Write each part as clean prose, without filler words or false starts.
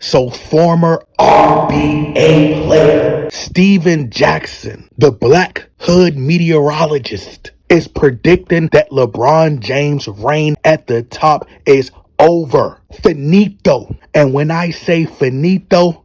So former RBA player Steven Jackson, the Black Hood meteorologist, is predicting that LeBron James' reign at the top is over. Finito. And when I say finito,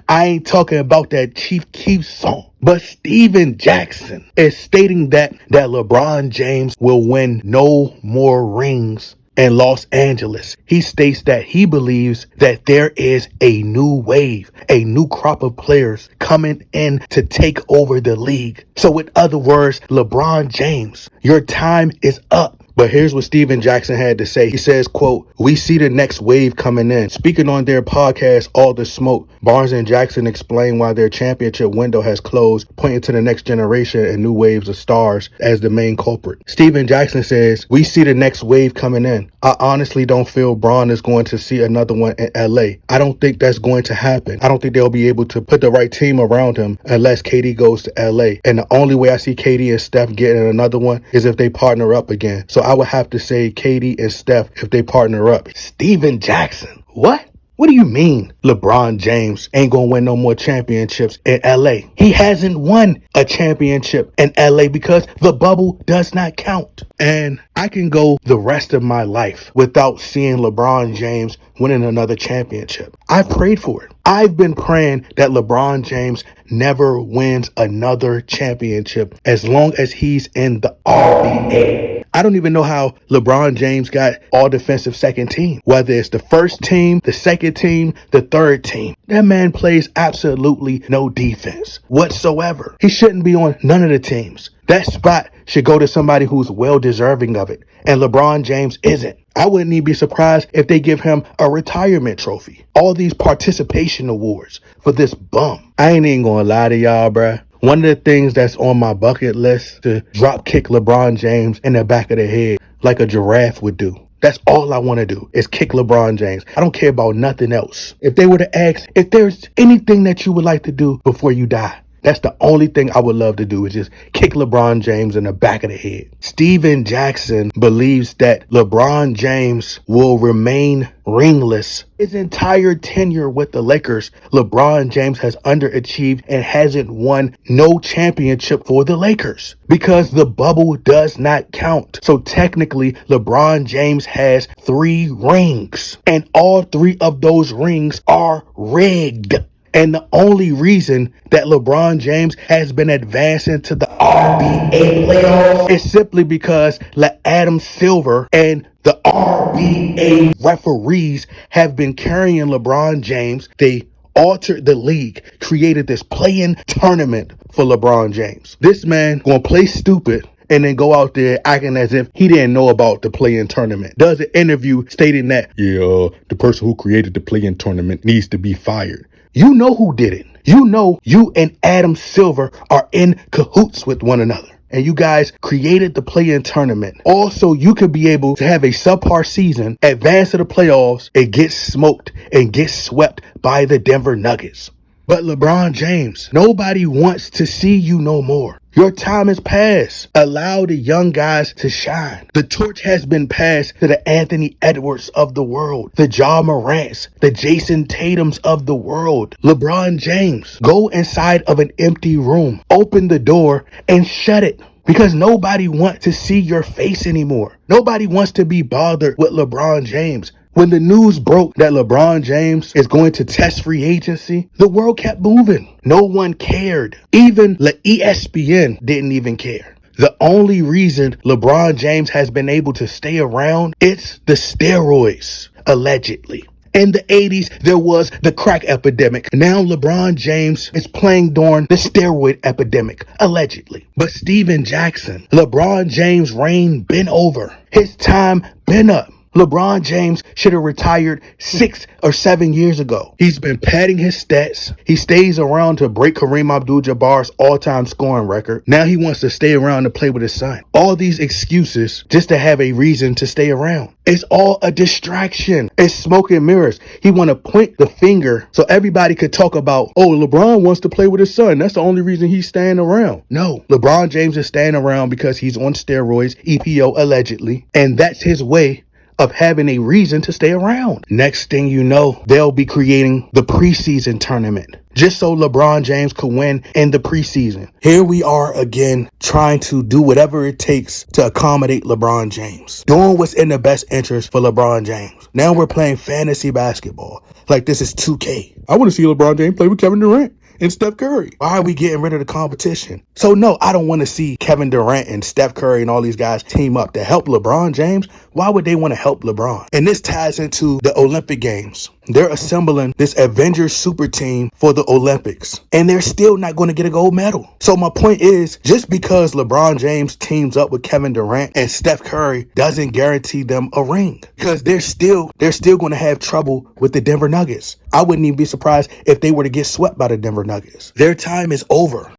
I ain't talking about that Chief Keef song. But Steven Jackson is stating that LeBron James will win no more rings in Los Angeles. He states that he believes that there is a new wave, a new crop of players coming in to take over the league. So in other words, LeBron James, your time is up. But here's what Steven Jackson had to say. He says, quote, "We see the next wave coming in." Speaking on their podcast, All the Smoke, Barnes and Jackson explain why their championship window has closed, pointing to the next generation and new waves of stars as the main culprit. Steven Jackson says, "We see the next wave coming in. I honestly don't feel Braun is going to see another one in LA. I don't think that's going to happen. I don't think they'll be able to put the right team around him unless KD goes to LA. And the only way I see KD and Steph getting another one is if they partner up again. So I would have to say KD and Steph if they partner up." Steven Jackson, what? What do you mean LeBron James ain't gonna win no more championships in LA? He hasn't won a championship in LA because the bubble does not count. And I can go the rest of my life without seeing LeBron James winning another championship. I've prayed for it. I've been praying that LeBron James never wins another championship as long as he's in the RBA. I don't even know how LeBron James got all defensive second team, whether it's the first team, the second team, the third team. That man plays absolutely no defense whatsoever. He shouldn't be on none of the teams. That spot should go to somebody who's well deserving of it. And LeBron James isn't. I wouldn't even be surprised if they give him a retirement trophy. All these participation awards for this bum. I ain't even gonna lie to y'all, bruh. One of the things that's on my bucket list to drop kick LeBron James in the back of the head like a giraffe would do. That's all I want to do is kick LeBron James. I don't care about nothing else. If they were to ask if there's anything that you would like to do before you die, that's the only thing I would love to do is just kick LeBron James in the back of the head. Steven Jackson believes that LeBron James will remain ringless. His entire tenure with the Lakers, LeBron James has underachieved and hasn't won no championship for the Lakers because the bubble does not count. So technically, LeBron James has 3 rings, and all 3 of those rings are rigged. And the only reason that LeBron James has been advancing to the RBA playoffs is simply because Adam Silver and the RBA referees have been carrying LeBron James. They altered the league, created this play-in tournament for LeBron James. This man gonna play stupid and then go out there acting as if he didn't know about the play-in tournament. Does an interview stating that, the person who created the play-in tournament needs to be fired. You know who did it. You know you and Adam Silver are in cahoots with one another. And you guys created the play-in tournament. Also, you could be able to have a subpar season, advance to the playoffs, and get smoked and get swept by the Denver Nuggets. But LeBron James, nobody wants to see you no more. Your time is past. Allow the young guys to shine. The torch has been passed to the Anthony Edwards of the world, the Ja Morants, the Jason Tatums of the world. LeBron James, go inside of an empty room, open the door, and shut it. Because nobody wants to see your face anymore. Nobody wants to be bothered with LeBron James. When the news broke that LeBron James is going to test free agency, the world kept moving. No one cared. Even ESPN didn't even care. The only reason LeBron James has been able to stay around, it's the steroids, allegedly. In the 80s, there was the crack epidemic. Now LeBron James is playing during the steroid epidemic, allegedly. But Steven Jackson, LeBron James' reign been over. His time been up. LeBron James should have retired 6 or 7 years ago. He's been padding his stats. He stays around to break Kareem Abdul-Jabbar's all-time scoring record. Now he wants to stay around to play with his son. All these excuses just to have a reason to stay around. It's all a distraction. It's smoke and mirrors. He want to point the finger so everybody could talk about, LeBron wants to play with his son. That's the only reason he's staying around. No, LeBron James is staying around because he's on steroids, EPO allegedly, and that's his way of having a reason to stay around. Next thing you know, they'll be creating the preseason tournament just so LeBron James could win in the preseason. Here we are again trying to do whatever it takes to accommodate LeBron James, doing what's in the best interest for LeBron James. Now we're playing fantasy basketball like this is 2K. I want to see LeBron James play with Kevin Durant and Steph Curry. Why are we getting rid of the competition? So no, I don't want to see Kevin Durant and Steph Curry and all these guys team up to help LeBron James. Why would they want to help LeBron? And this ties into the Olympic Games. They're assembling this Avengers super team for the Olympics, and they're still not going to get a gold medal. So my point is, just because LeBron James teams up with Kevin Durant and Steph Curry doesn't guarantee them a ring, because they're still going to have trouble with the Denver Nuggets. I wouldn't even be surprised if they were to get swept by the Denver Nuggets. Their time is over.